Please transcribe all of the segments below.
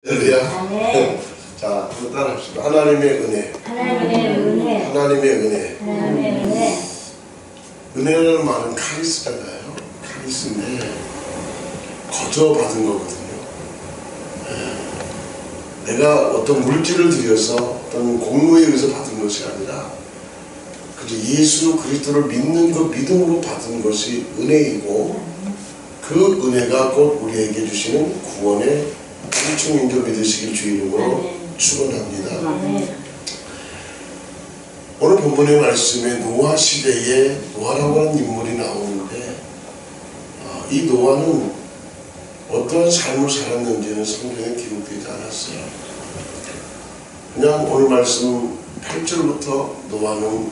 할렐루야. 아멘. 자, 또 따라합시다. 하나님의 은혜. 하나님의 은혜. 하나님의 은혜. 하나님의 은혜. 은혜라는 말은 카리스잖아요. 카리스인데 거저 받은 거거든요. 내가 어떤 물질을 들여서 어떤 공로에 의해서 받은 것이 아니라 그저 예수 그리스도를 믿는 그 믿음으로 받은 것이 은혜이고, 그 은혜가 곧 우리에게 주시는 구원의 일종인 줄 믿으시길 주 이름으로 축원합니다. 오늘 본문의 말씀에 노아 시대에 노아라고 하는 인물이 나오는데, 이 노아는 어떠한 삶을 살았는지는 성경에 기록되지 않았어요. 그냥 오늘 말씀 8절부터 노아는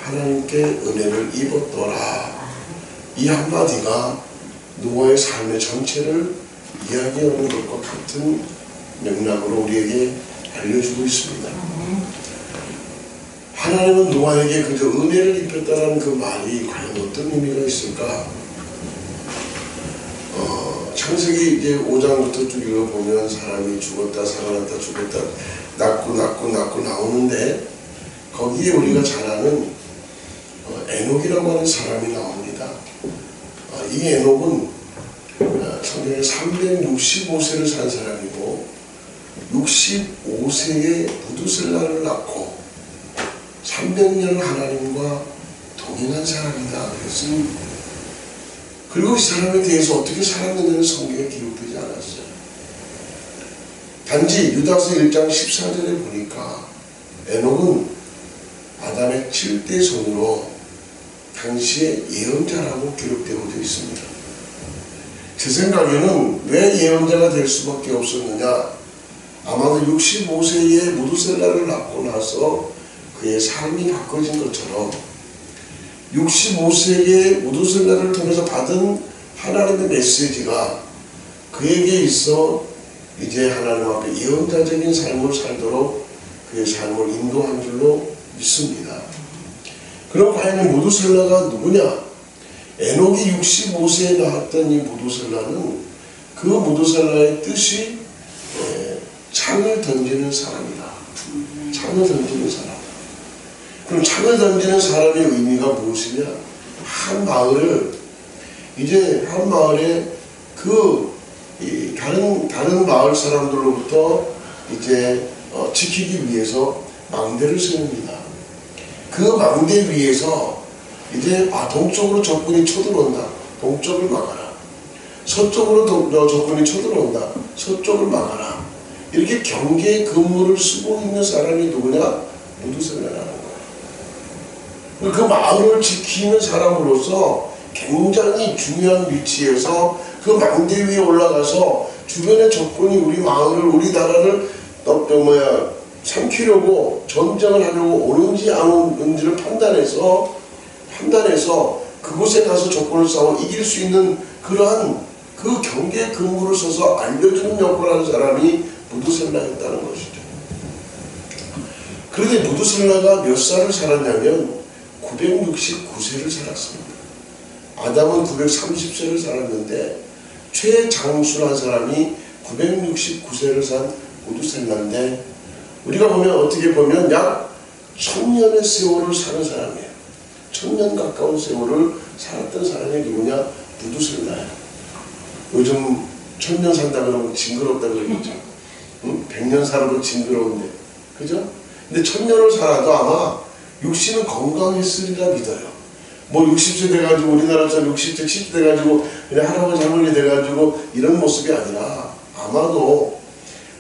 하나님께 은혜를 입었더라, 이 한마디가 노아의 삶의 전체를 이야기하는 것과 같은 맥락으로 우리에게 알려주고 있습니다. 하나님은 노아에게 그저 은혜를 입혔다는 그 말이 과연 어떤 의미가 있을까? 창세기 이제 5장부터 쭉 읽어보면 사람이 죽었다 살아났다 죽었다 낳고 나오는데, 거기에 우리가 잘 아는 에녹이라고 하는 사람이 나옵니다. 이 에녹은 성경에 365세를 산 사람이고 65세에 무두셀라를 낳고 300년을 하나님과 동행한 사람이다 그랬습니다. 그리고 이 사람에 대해서 어떻게 살았느냐는 성경에 기록되지 않았어요. 단지 유다서 1장 14절에 보니까 에녹은 아담의 7대 손으로 당시의 예언자라고 기록되어져 있습니다. 제 생각에는 왜 예언자가 될 수밖에 없었느냐, 아마도 65세에 무두셀라를 낳고 나서 그의 삶이 바꿔진 것처럼 65세에 무두셀라를 통해서 받은 하나님의 메시지가 그에게 있어 이제 하나님 앞에 예언자적인 삶을 살도록 그의 삶을 인도한 줄로 믿습니다. 그럼 과연 무두셀라가 누구냐? 에녹이 65세에 낳았던 이 무두셀라는 그 무두셀라의 뜻이 창을 던지는 사람이다. 창을 던지는 사람. 그럼 창을 던지는 사람의 의미가 무엇이냐? 한 마을에 다른 마을 사람들로부터 이제 지키기 위해서 망대를 세웁니다. 그 망대 위에서 이제 동쪽으로 적군이 쳐들어온다, 동쪽을 막아라. 서쪽으로 적군이 쳐들어온다, 서쪽을 막아라. 이렇게 경계 근무를 쓰고 있는 사람이 누구냐? 무두셀라라는 거예요. 그 마을을 지키는 사람으로서 굉장히 중요한 위치에서 그 망대 위에 올라가서 주변의 적군이 우리 마을을, 우리 나라를 삼키려고 전쟁을 하려고 오는지 안 오는지를 판단해서 그곳에 가서 적군을 싸워 이길 수 있는 그러한 그 경계 근무를 써서 알려주는 역할을 하는 사람이 무두셀라였다는 것이죠. 그런데 무두셀라가 몇 살을 살았냐면 969세를 살았습니다. 아담은 930세를 살았는데 최장수한 사람이 969세를 산 무두셀라인데, 우리가 어떻게 보면 약 1000년의 세월을 사는 사람이에요. 1000년 가까운 세월을 살았던 사람이 누구냐? 무두셀라예요. 요즘 1000년 산다 그러면 징그럽다 그러겠죠. 100년 살아도 징그러운데, 그죠? 근데 1000년을 살아도 아마 육신은 건강했으리라 믿어요. 60세 돼가지고 우리나라처럼 60세, 70세 돼가지고 그냥 할아버지 할머니 돼가지고 이런 모습이 아니라 아마도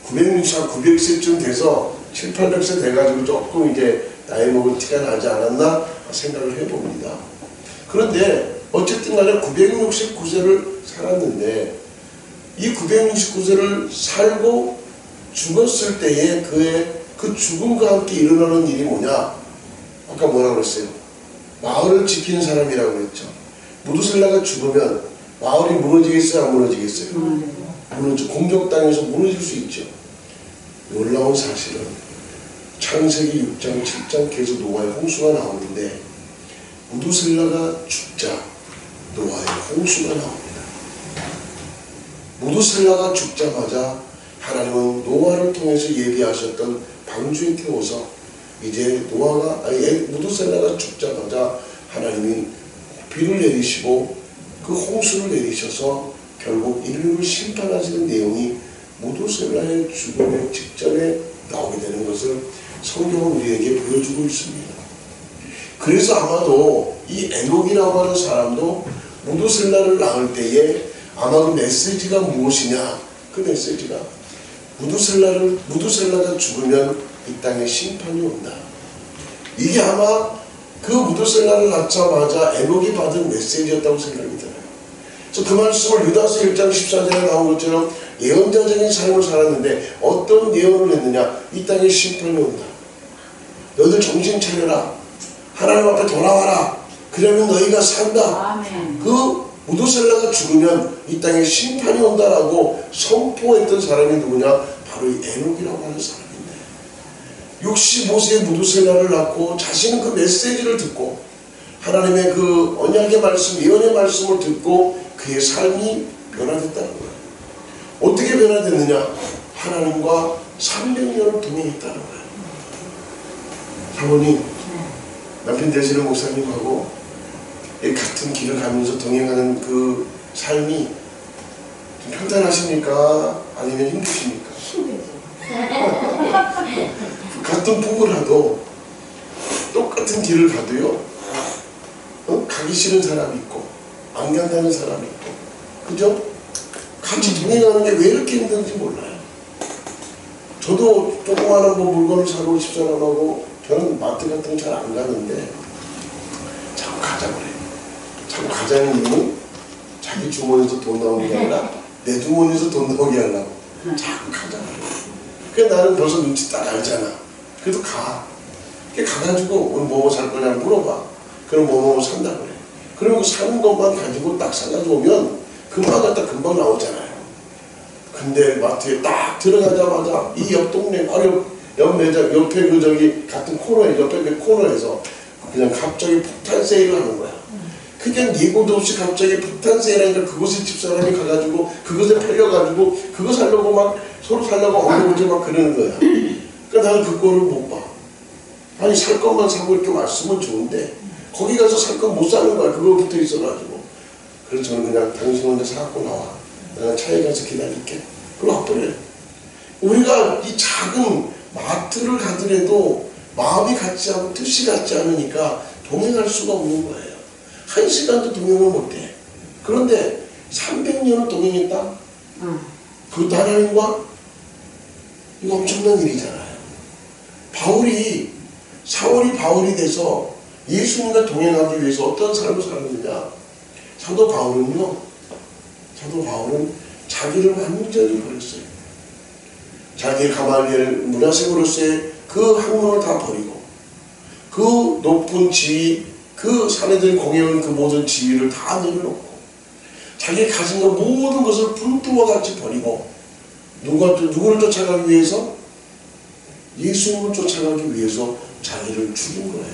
960, 900세쯤 돼서 7, 800세 돼가지고 조금 이제 나이 먹은 티가 나지 않았나 생각을 해봅니다. 그런데 어쨌든 간에 969세를 살았는데, 이 969세를 살고 죽었을 때에 그의 그 죽음과 함께 일어나는 일이 뭐냐? 아까 뭐라고 그랬어요? 마을을 지키는 사람이라고 그랬죠. 무두셀라가 죽으면 마을이 무너지겠어요? 안 무너지겠어요? 공격당해서 무너질 수 있죠. 놀라운 사실은 창세기 6장, 7장 계속 노아의 홍수가 나오는데, 무두셀라가 죽자 노아의 홍수가 나옵니다. 무두셀라가 죽자마자 하나님은 노아를 통해서 예비하셨던 방주에 태워서 이제 노아가 무두셀라가 죽자마자 하나님이 비를 내리시고 그 홍수를 내리셔서 결국 인류를 심판하시는 내용이 무두셀라의 죽음의 직전에 나오게 되는 것을 성경은 우리에게 보여주고 있습니다. 그래서 아마도 이 에녹이라고 하는 사람도 무두셀라를 낳을 때에 아마 그 메시지가 무엇이냐, 그 메시지가 무두셀라가 죽으면 이 땅에 심판이 온다. 이게 아마 그 무두셀라를 낳자마자 에녹이 받은 메시지였다고 생각이 들어요. 그래서 그 말씀을 유다서 1장 14절에 나온 것처럼 예언자적인 삶을 살았는데 어떤 예언을 했느냐, 이 땅에 심판이 온다. 너희들 정신 차려라. 하나님 앞에 돌아와라. 그러면 너희가 산다. 아멘. 그 무두셀라가 죽으면 이 땅에 심판이 온다라고 선포했던 사람이 누구냐? 바로 이 에녹이라고 하는 사람인데 65세의 무두셀라를 낳고 자신은 그 메시지를 듣고 하나님의 그 언약의 말씀, 예언의 말씀을 듣고 그의 삶이 변화됐다는 거예요. 어떻게 변화됐느냐? 하나님과 300년을 동행했다는 거예요. 사모님, 남편 되시는 목사님하고 같은 길을 가면서 동행하는 그 삶이 좀 편안하십니까? 아니면 힘드십니까? 같은 부부라도 똑같은 길을 가도요, 가기 싫은 사람이 있고 안 간다는 사람이 있고, 그죠? 같이 동행하는 게 왜 이렇게 힘든지 몰라요. 저도 조그마한 뭐 물건을 사고 집사람하고 저는 마트 같은 거 잘 안 가는데 자꾸 가자고 그래요. 자꾸 가자는 이유는 자기 주머니에서 돈 나오는 게 아니라 내 주머니에서 돈 나오게 하려고 자꾸 가자고 그래요. 그러니까 나는 벌써 눈치 딱 알잖아. 그래도 가. 가가지고 오늘 뭐 살 거냐 물어봐. 그럼 뭐 산다 그래. 그러면 그 사는 것만 가지고 딱 사가지고 오면 금방 갔다 금방 나오잖아요. 근데 마트에 딱 들어가자마자 이 옆 동네 바로 옆 매장 옆에 그 저기 같은 코너에 옆에 그 코너에서 그냥 갑자기 폭탄 세일을 하는 거야. 그냥 예고도 없이 갑자기 폭탄 세일하니까 그곳에 집사람이 가가지고 그것에 팔려가지고 그거 살려고 막 서로 살려고 엉덩이 막 그러는 거야. 그러니까 나는 그거를 못 봐. 아니 살 것만 사고 이렇게 왔으면 좋은데 거기 가서 살 건 못 사는 거야. 그거 붙어 있어가지고. 그래서 저는 그냥 당신 혼자 사갖고 나와. 내가 차에 가서 기다릴게. 그럼 와버려요. 우리가 이 작은 마트를 가더라도 마음이 같지 않고 뜻이 같지 않으니까 동행할 수가 없는 거예요. 1시간도 동행을 못해. 그런데 300년을 동행했다? 그것도 하나님과? 이거 엄청난 일이잖아요. 사울이 바울이 돼서 예수님과 동행하기 위해서 어떤 삶을 살았느냐? 사도 바울은 자기를 완전히 버렸어요. 자기 가말리엘 문하세으로서의 그 학문을 다 버리고 그 높은 지위, 그 사내들이 공유한 그 모든 지위를 다 내려놓고 자기 가진 것 모든 것을 불두와 같이 버리고 누구를 쫓아가기 위해서? 예수님을 쫓아가기 위해서 자기를 죽인 거예요.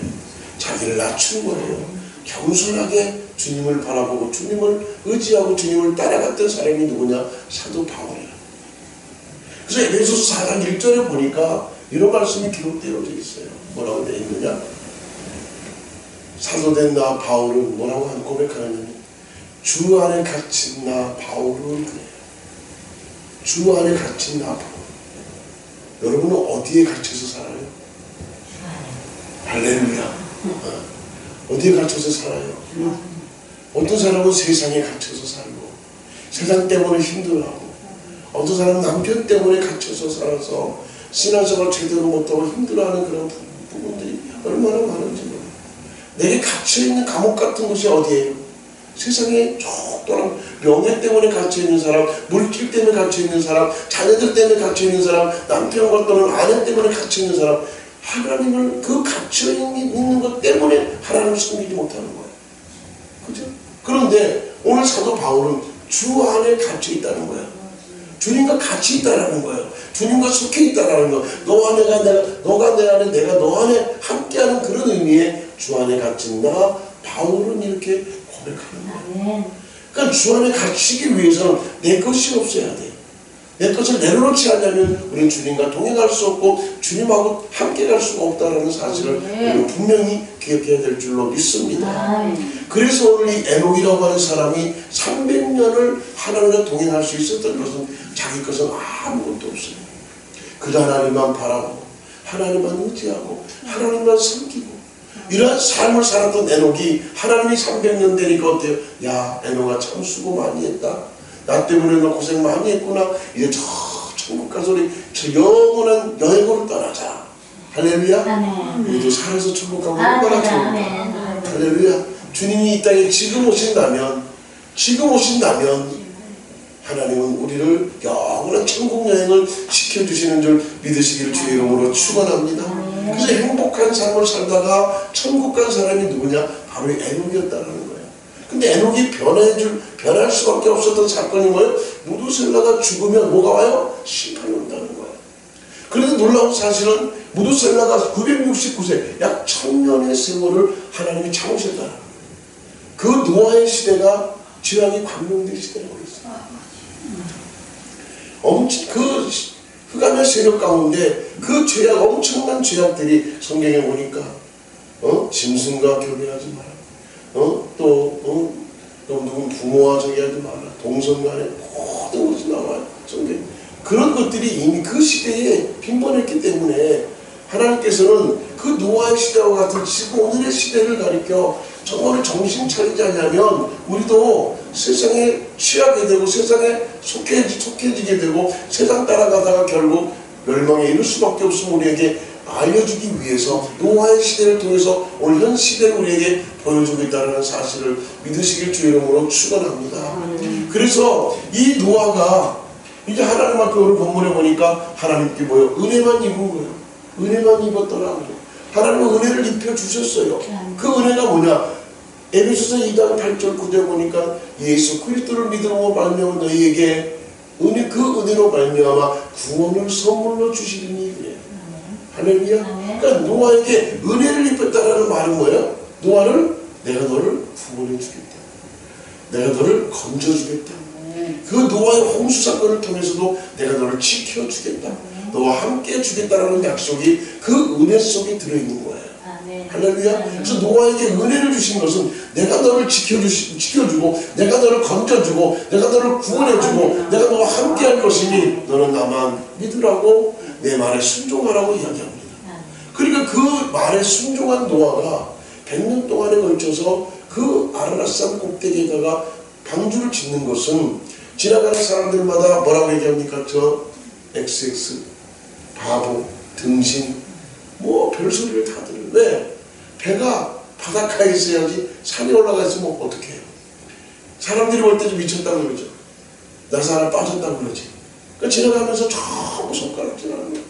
자기를 낮춘 거예요. 겸손하게 주님을 바라보고 주님을 의지하고 주님을 따라갔던 사람이 누구냐? 사도 바울이에요. 그래서 에베소서 4장 1절에 보니까 이런 말씀이 기록되어져 있어요. 뭐라고 되어 있느냐? 사도된 나 바울은 뭐라고 고백하느냐? 주 안에 갇힌 나 바울은 그래요. 주 안에 갇힌 나 바울. 여러분은 어디에 갇혀서 살아요? 할렐루야. 어디에 갇혀서 살아요? 어떤 사람은 세상에 갇혀서 살고 세상 때문에 힘들어하고 어떤 사람은 남편 때문에 갇혀서 살아서 신앙생활 제대로 못하고 힘들어하는 그런 부분들이 얼마나 많은지 몰라요. 내게 갇혀있는 감옥 같은 곳이 어디예요? 세상에 좁도록 명예 때문에 갇혀있는 사람, 물질 때문에 갇혀있는 사람, 자녀들 때문에 갇혀있는 사람, 남편과 또는 아내 때문에 갇혀있는 사람, 하나님을 그 갇혀있는 것 때문에 하나님을 섬기지 못하는 거예요. 그죠? 그런데 오늘 사도 바울은 주 안에 갇혀있다는 거예요. 주님과 같이 있다라는 거예요. 주님과 속해 있다라는 거. 너가 내 안에, 내가 너 안에 함께하는 그런 의미의 주 안에 갇힌 나 바울은 이렇게 고백하는 거예요. 그러니까 주 안에 갇히기 위해서는 내 것이 없어야 돼. 내 것을 내려놓지 않으면 우리는 주님과 동행할 수 없고 주님하고 함께 갈 수가 없다는 사실을 우리는 분명히 기억해야 될 줄로 믿습니다. 그래서 오늘 이 에녹이라고 하는 사람이 300년을 하나님과 동행할 수 있었던 것은 자기 것은 아무것도 없어요. 그저 하나님만 바라고 하나님만 의지하고 하나님만 섬기고 이러한 삶을 살았던 에녹이 하나님이 300년 되니까 어때요? 야, 에녹아 참 수고 많이 했다. 나 때문에 너 고생 많이 했구나. 이제 저 천국 가서 우리 저 영원한 여행으로 떠나자. 할렐루야. 우리도 살아서 천국 가면 얼마나 좋을까. 할렐루야. 주님이 이 땅에 지금 오신다면 하나님은 우리를 영원한 천국 여행을 시켜주시는 줄 믿으시기를 주의 이름으로 축원합니다. 그래서 행복한 삶을 살다가 천국 간 사람이 누구냐? 바로 에녹이었다는 거예요. 근데 에녹이 변할 수밖에 없었던 사건이 뭐예요? 무두셀라가 죽으면 뭐가 와요? 심판이 온다는 거예요. 그런데 놀라운 사실은 무두셀라가 969세, 약 1000년의 세월을 하나님이 참으셨다는 거예요. 그 노아의 시대가 죄악이 광명된 시대라고 했어요. 그 흑암의 세력 가운데 그 죄악, 엄청난 죄악들이 성경에 보니까 짐승과 교배하지 마라. 누군 부모와 저기 하지 마라. 동성간에 모든 것이 나와요. 성경. 그런 것들이 이미 그 시대에 빈번했기 때문에 하나님께서는 그 노아의 시대와 같은 지금 오늘의 시대를 가리켜 정말 정신 차리지 않으면 우리도 세상에 취하게 되고 세상에 속해지게 되고 세상 따라가다가 결국 멸망에 이를 수밖에 없음을 우리에게 알려주기 위해서 노아의 시대를 통해서 오늘 현 시대를 우리에게 보여주고 있다는 사실을 믿으시길 주의 이름으로 축원합니다. 그래서 이 노아가 이제 하나님 앞에 오늘 본문에 보니까 하나님께 뭐예요? 은혜만 입은 거예요. 은혜만 입었더라고요. 하나님은 은혜를 입혀주셨어요. 그 은혜가 뭐냐? 에베소서 2장 8절 9절 보니까 예수 그리스도를 믿음으로 말미암아 너희에게 그 은혜로 말미암아 구원을 선물로 주시리니 그래요. 할렐루야. 그러니까 노아에게 은혜를 입혔다라는 말은 뭐예요? 노아를 내가 너를 구원해 주겠다. 내가 너를 건져주겠다. 그 노아의 홍수 사건을 통해서도 내가 너를 지켜주겠다. 너와 함께 주겠다라는 약속이 그 은혜 속에 들어있는 거예요. 할렐루야. 그래서 노아에게 은혜를 주신 것은 내가 너를 지켜주고 내가 너를 건져주고 내가 너를 구원해주고 내가 너와 함께 할 것이니 너는 나만 믿으라고 내 말에 순종하라고 이야기합니다. 그러니까 그 말에 순종한 노아가 100년 동안에 걸쳐서 그 아라랏산 꼭대기에다가 방주를 짓는 것은 지나가는 사람들마다 뭐라고 얘기합니까? 저 XX 바보 등신 뭐 별소리를 다 들어요. 왜? 배가 바닷가에 있어야지 산에 올라가 있으면 어떻게 해요? 사람들이 볼 때 좀 미쳤다고 그러죠. 나사 하나 빠졌다고 그러지. 그러니까 지나가면서 전부 손가락질하는 거야.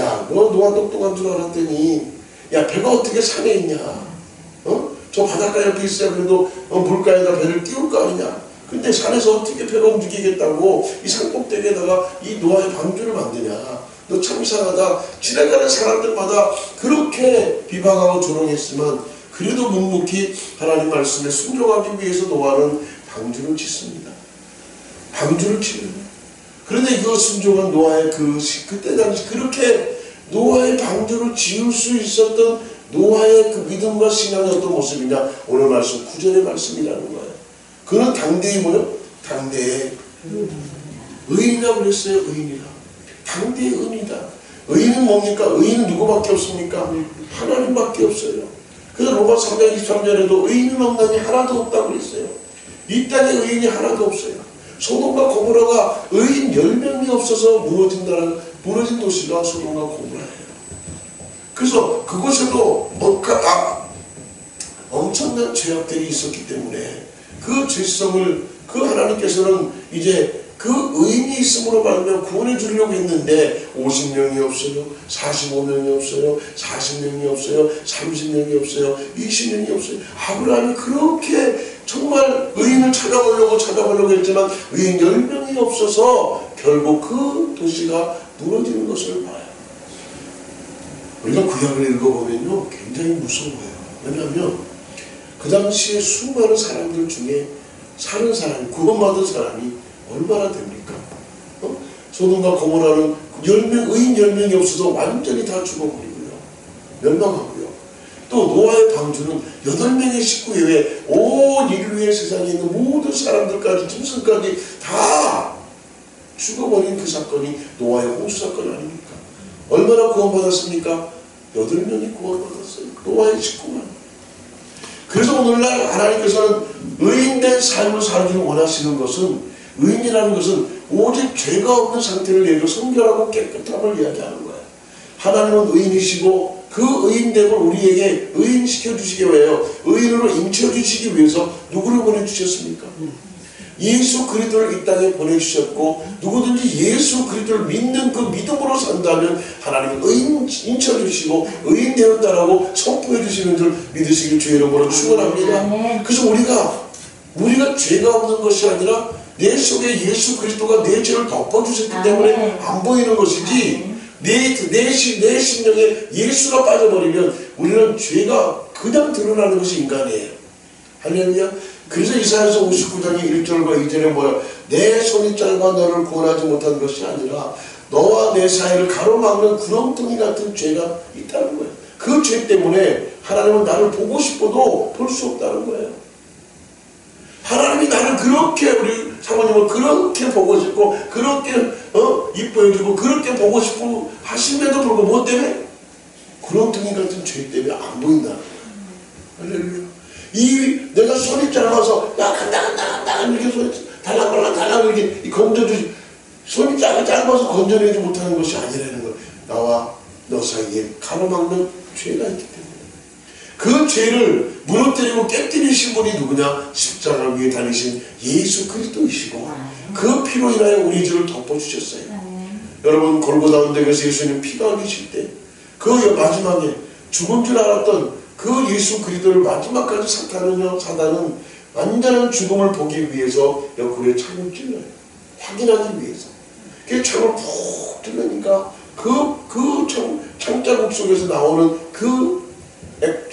야, 너 노아 똑똑한 줄 알았더니 야, 배가 어떻게 산에 있냐? 저 바닷가 옆에 있어야 그래도 물가에다 배를 띄울 거 아니냐? 근데 산에서 어떻게 배가 움직이겠다고 이 산꼭대기에다가 이 노아의 방주를 만드냐? 너 참 이상하다. 지나가는 사람들마다 그렇게 비방하고 조롱했지만 그래도 묵묵히 하나님 말씀에 순종하기 위해서 노아는 방주를 짓습니다. 방주를 치는. 그런데 그 순종한 노아의 그때 당시 그렇게 노아의 방주를 지을 수 있었던 노아의 그 믿음과 신앙이 어떤 모습이냐? 오늘 말씀 9절의 말씀이라는 거예요. 그는 당대의 뭐요? 당대의 의인이라고 그랬어요. 의인이라. 당대의 의인이다. 의인은 뭡니까? 의인은 누구밖에 없습니까? 하나님밖에 없어요. 그래서 로마 3장 23절에도 의인은 없나니 하나도 없다고 그랬어요. 이 땅에 의인이 하나도 없어요. 소돔과 고모라가 의인 10명이 없어서 무너진 도시가 소돔과 고모라예요. 그래서 그곳에도 엄청난 죄악들이 있었기 때문에 그 죄성을 그 하나님께서는 이제 그 의인이 있음으로 말하면 구원해 주려고 했는데 50명이 없어요. 45명이 없어요. 40명이 없어요. 30명이 없어요. 20명이 없어요. 아브라함이 그렇게 정말 의인을 찾아보려고 했지만 의인 10명이 없어서 결국 그 도시가 무너지는 것을 봐요. 우리가 구약을 읽어보면요 굉장히 무서워요. 왜냐하면 그 당시에 수많은 사람들 중에 사는 사람이 구원받은 사람이 얼마나 됩니까? 소돔과 고모라는 10명, 의인 10명이 없어서 완전히 다 죽어버리고요. 멸망하고요. 또 노아의 방주는 8명의 식구 외에 온 인류의 세상에 있는 모든 사람들까지 짐승까지 다 죽어버린 그 사건이 노아의 홍수 사건 아닙니까? 얼마나 구원받았습니까? 8명이 구원받았어요. 노아의 식구만. 그래서 오늘날 하나님께서는 의인된 삶을 살기를 원하시는 것은, 의인이라는 것은 오직 죄가 없는 상태를 얘기하고 성결하고 깨끗함을 이야기하는 거예요. 하나님은 의인이시고 그 의인됨을 우리에게 의인시켜 주시기 위하여, 의인으로 인쳐주시기 위해서 누구를 보내주셨습니까? 예수 그리스도를 이 땅에 보내주셨고, 누구든지 예수 그리스도를 믿는 그 믿음으로 산다면 하나님은 의인 인쳐주시고 의인 되었다라고 선포해 주시는 줄 믿으시길 주의 이름으로 축원합니다. 그래서 우리가 죄가 없는 것이 아니라 내 속에 예수 그리스도가 내 죄를 덮어주셨기 때문에 안 보이는 것이지, 내 심령에 예수가 빠져버리면 우리는 죄가 그냥 드러나는 것이 인간이에요. 할렐루야. 그래서 이사야서 59장의 1절과 2절에 뭐야? 내 손이 짧아 너를 구원하지 못한 것이 아니라 너와 내 사이를 가로막는 구렁텅이 같은 죄가 있다는 거예요. 그 죄 때문에 하나님은 나를 보고 싶어도 볼 수 없다는 거예요. 하나님이 나를 그렇게, 우리 사모님을 그렇게 보고 싶고 그렇게 이뻐해주고 그렇게 보고 싶고 하심에도 불구하고 뭐 때문에? 구렁텅이 같은 죄 때문에 안 보인다는 거예요. 할렐루야. 내가 손이 짧아서 야 간다 이렇게 손이 달랑달랑 이렇게 건져주지, 손이 짧아서 건져내지 못하는 것이 아니라는 거예요. 나와 너 사이에 가로막는 죄가 있기 때문에. 그 죄를 무너뜨리고 깨뜨리신 분이 누구냐? 십자가를 위해 다니신 예수 그리스도이시고 그 피로 인하여 우리 죄를 덮어주셨어요. 여러분, 골고다 언덕에서 예수님 피가 흘리실 때 그 마지막에 죽은 줄 알았던 그 예수 그리스도를 마지막까지 사단은 완전한 죽음을 보기 위해서 옆구리에 창을 찔러요. 확인하기 위해서. 그 창을 푹 찔러니까 그 창자국 속에서 나오는 그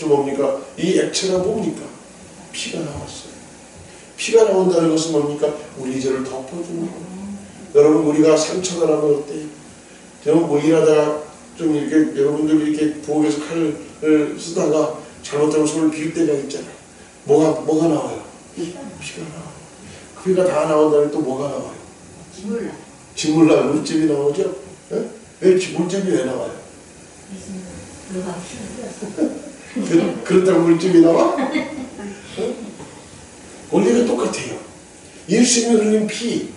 뭡니까? 이 액체가 뭡니까? 피가 나왔어요. 피가 나온다는 것은 뭡니까? 우리 죄를 덮어주는 거예요. 여러분, 우리가 상처가 나면 어때요? 저는 뭐 일하다가 좀 이렇게 여러분들 이렇게 부엌에서 칼을 쓰다가 잘못하면 손을 빌 때가 있잖아요. 뭐가 나와요? 피가 나와요. 피가 다 나온 다음에 또 뭐가 나와요? 진물 나요. 물집이 나오죠? 네? 왜 물집이 왜 나와요? 그렇다고 물집이 나와? 원리가 똑같아요. 예수님이 흘린 피,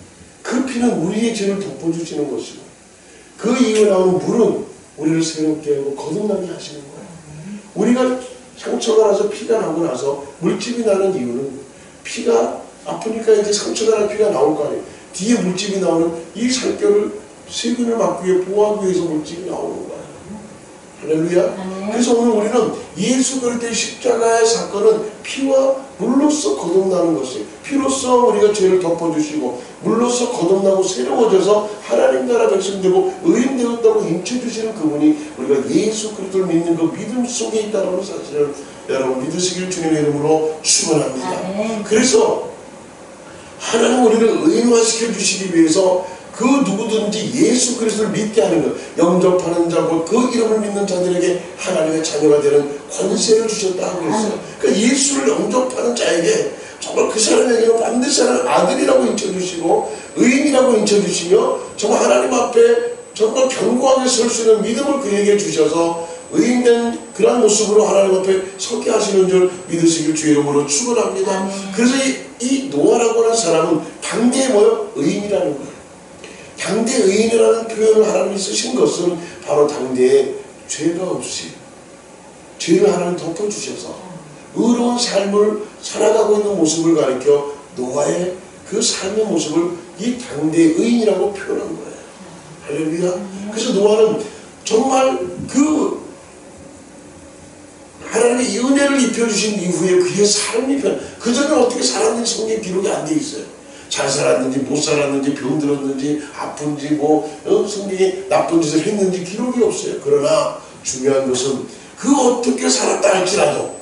그 피는 우리의 죄를 덮어주시는 것이고, 그 이후에 나오는 물은 우리를 새롭게 하고 거듭나게 하시는 거예요. 우리가 상처가 나서 피가 나고 나서 물집이 나는 이유는, 피가 아프니까 이제 상처가 나 피가 나올 거 아니에요. 뒤에 물집이 나오는 이 살결을 세균을 막기 위해 보호하기 위해서 물집이 나오는 거예요. 할렐루야. 그래서 오늘 우리는 예수 그리스도의 십자가의 사건은 피와 물로써 거듭나는 것이에요. 피로써 우리가 죄를 덮어주시고 물로써 거듭나고 새로워져서 하나님 나라 백성 되고 의인 되었다고 인쳐주시는 그분이 우리가 예수 그리스도를 믿는 그 믿음 속에 있다는 사실을 여러분 믿으시길 주님의 이름으로 축원합니다. 그래서 하나님 우리를 의인화시켜 주시기 위해서 그 누구든지 예수 그리스도를 믿게 하는 것, 영접하는 자고 그 이름을 믿는 자들에게 하나님의 자녀가 되는 권세를 주셨다 하고 있어요. 그러니까 예수를 영접하는 자에게 정말 그 사람에게는 반드시 하나님 아들이라고 인쳐주시고 의인이라고 인쳐주시며 정말 하나님 앞에 정말 견고하게 설 수 있는 믿음을 그에게 주셔서 의인된 그런 모습으로 하나님 앞에 서게 하시는 줄 믿으시길 주의 이름으로 축원합니다. 그래서 이 노아라고 하는 사람은 당대에 뭐요? 의인이라는 거예요. 당대 의인이라는 표현을 하나님이 쓰신 것은 바로 당대에 죄가 없이 죄를 하나님 덮어주셔서 의로운 삶을 살아가고 있는 모습을 가리켜 노아의 그 삶의 모습을 이 당대 의인이라고 표현한 거예요. 할렐루야. 그래서 노아는 정말 그 하나님의 은혜를 입혀주신 이후에 그의 삶이 그전에 어떻게 살았는지 성경에 기록이 안 돼 있어요. 잘 살았는지 못 살았는지 병들었는지 아픈지 성경이 나쁜 짓을 했는지 기록이 없어요. 그러나 중요한 것은 그 어떻게 살았다 할지라도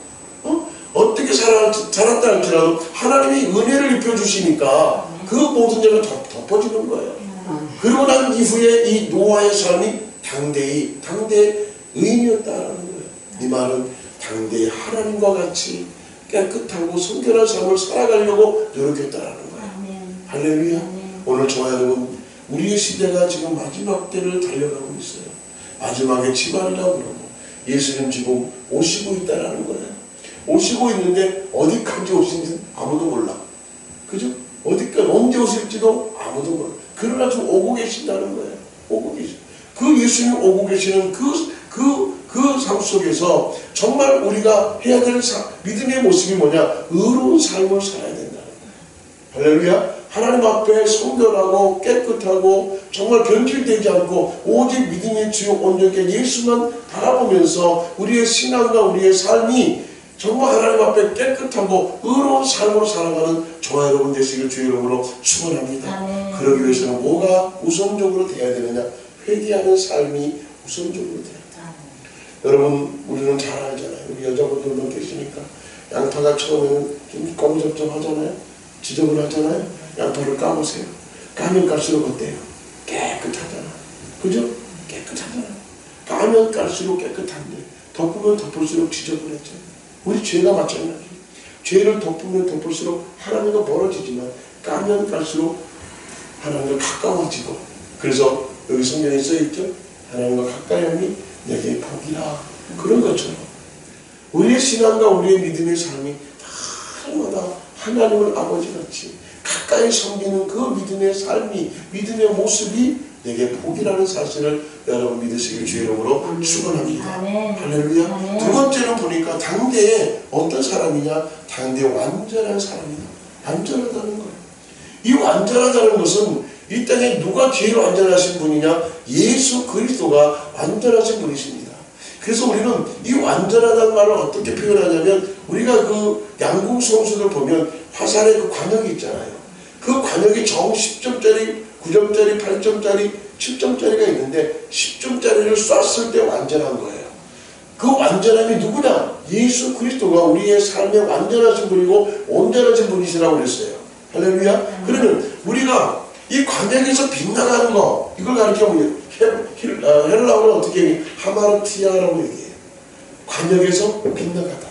어떻게 살았다 할지라도 하나님이 은혜를 입혀주시니까 그 모든 죄가 덮어지는 거예요. 그러고 난 이후에 이 노아의 삶이 당대의 의인이었다라는 거예요. 이 말은 당대의 하나님과 같이 깨끗하고 성결한 삶을 살아가려고 노력했다라는 거예요. 할렐루야. 오늘 저와 여러분, 우리의 시대가 지금 마지막 때를 달려가고 있어요. 마지막에 치말이라고 그러고 예수님 지금 오시고 있다라는 거예요. 오시고 있는데 어디까지 오신지 아무도 몰라. 그죠? 어디까지 언제 오실지도 아무도 몰라. 그러나 지금 오고 계신다는 거예요. 오고 계신. 그 예수님 오고 계시는 그 삶 속에서 정말 우리가 해야 될 믿음의 모습이 뭐냐? 의로운 삶을 살아야 된다는 거예요. 할렐루야. 하나님 앞에 성결하고 깨끗하고 정말 변질되지 않고 오직 믿음의 주요 온전케 예수만 바라보면서 우리의 신앙과 우리의 삶이 정말 하나님 앞에 깨끗하고 의로운 삶으로 살아가는 저와 여러분 되시길 주의 이름으로 축원합니다. 그러기 위해서는 뭐가 우선적으로 돼야 되느냐? 회개하는 삶이 우선적으로 돼요. 여러분, 우리는 잘 알잖아요. 우리 여자분들도 계시니까 양파가 처음에는 좀 검적점하잖아요. 지저분하잖아요. 양파를 까보세요. 까면 깔수록 어때요? 깨끗하잖아. 그죠? 깨끗하잖아. 까면 깔수록 깨끗한데 덮으면 덮을수록 지저분했죠. 우리 죄가 마찬가지예요. 죄를 덮으면 덮을수록 하나님과 멀어지지만 까면 깔수록 하나님과 가까워지고, 그래서 여기 성경에 써있죠. 하나님과 가까이 하니 내게 복이라. 그런 것처럼 우리의 신앙과 우리의 믿음의 삶이 날마다 하나님을 아버지같이 가까이 섬기는 그 믿음의 삶이, 믿음의 모습이 내게 복이라는 사실을 여러분 믿으시길 주의 이름으로 축원합니다. 할렐루야. 두 번째는 보니까 당대에 어떤 사람이냐? 당대에 완전한 사람이다. 완전하다는 거예요. 이 완전하다는 것은 이 땅에 누가 제일 완전하신 분이냐? 예수 그리스도가 완전하신 분이십니다. 그래서 우리는 이 완전하다는 말을 어떻게 표현하냐면, 우리가 그 양궁 선수들 보면 화살에 그 관역이 있잖아요. 그 관역이 정 10점짜리, 9점짜리, 8점짜리, 7점짜리가 있는데 10점짜리를 쐈을 때 완전한 거예요. 그 완전함이 누구냐? 예수 그리스도가 우리의 삶에 완전하신 분이고 온전하신 분이시라고 그랬어요. 할렐루야. 그러면 우리가 이 관역에서 빗나가는 거, 이걸 가르쳐보면 헬라어는 어떻게 얘기해요? 하마르티아라고 얘기해요. 관역에서 빗나가다.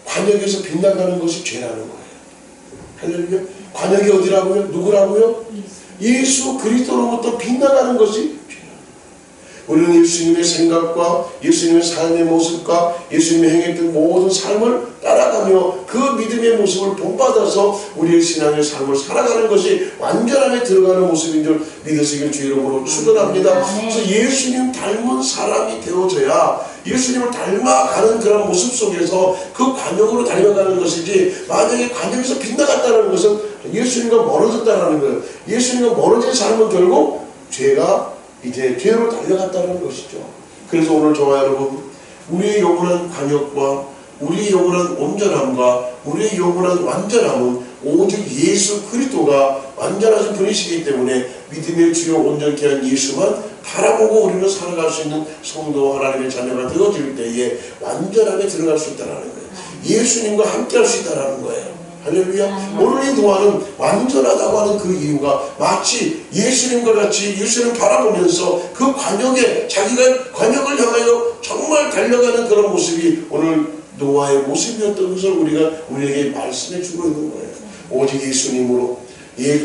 관역에서 빗나가는 것이 죄라는 거예요. 할렐루야. 관역이 어디라고요? 누구라고요? 예수 그리스도로부터 빗나가는 것이 죄라는 거예요. 우리는 예수님의 생각과 예수님의 삶의 모습과 예수님이 행했던 모든 삶을 따라가며 그 믿음의 모습을 본받아서 우리의 신앙의 삶을 살아가는 것이 완전함에 들어가는 모습인 줄 믿으시길 주의 이름으로 축원합니다. 그래서 예수님 닮은 사람이 되어져야 예수님을 닮아가는 그런 모습 속에서 그 관역으로 달려가는 것이지, 만약에 관역에서 빗나갔다는 것은 예수님과 멀어졌다는 거예요. 예수님과 멀어진 삶은 결국 죄가 이제 죄로 달려갔다는 것이죠. 그래서 오늘 저와 여러분, 우리의 영원한 관역과 우리의 영원한 온전함과 우리의 영원한 완전함은 오직 예수 그리스도가 완전하신 분이시기 때문에 믿음의 주요 온전케 한 예수만 바라보고 우리는 살아갈 수 있는 성도 하나님의 자녀가 되어질 때에 완전함에 들어갈 수 있다는 거예요. 예수님과 함께 할 수 있다는 거예요. 할렐루야. 오늘 이 노아는 완전하다고 하는 그 이유가 마치 예수님과 같이 예수님을 바라보면서 그 관역에, 자기가 관역을 향하여 정말 달려가는 그런 모습이 오늘 노아의 모습이었던 것을 우리에게 말씀해 주고 있는 거예요. 오직 예수님으로,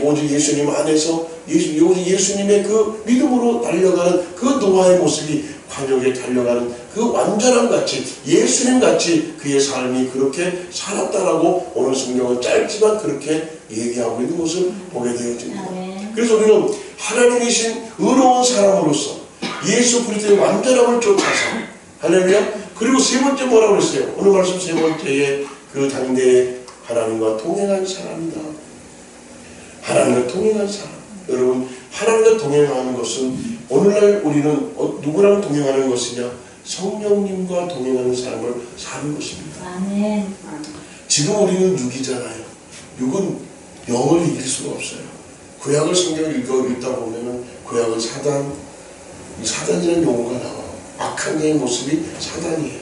오직 예수님 안에서 오직 예수님의 그 믿음으로 달려가는 그 노아의 모습이 관역에 달려가는 그 완전함 같이, 예수님 같이 그의 삶이 그렇게 살았다라고 오늘 성경은 짧지만 그렇게 얘기하고 있는 것을 보게 되어집니다. 그래서 우리는 하나님이신 의로운 사람으로서 예수 그리스도의 완전함을 쫓아서, 할렐루야. 그리고 세 번째 뭐라고 그랬어요? 오늘 말씀 세 번째에 그 당대에 하나님과 동행한 사람이다. 하나님과 동행한 사람. 여러분, 하나님과 동행하는 것은 오늘날 우리는 누구랑 동행하는 것이냐? 성령님과 동행하는 삶을 사는 것입니다. 아멘. 지금 우리는 육이잖아요. 육은 영을 이길 수가 없어요. 구약을 성경을 읽다 보면은 구약은 사단이라는 용어가 나와요. 악한 자의 모습이 사단이에요.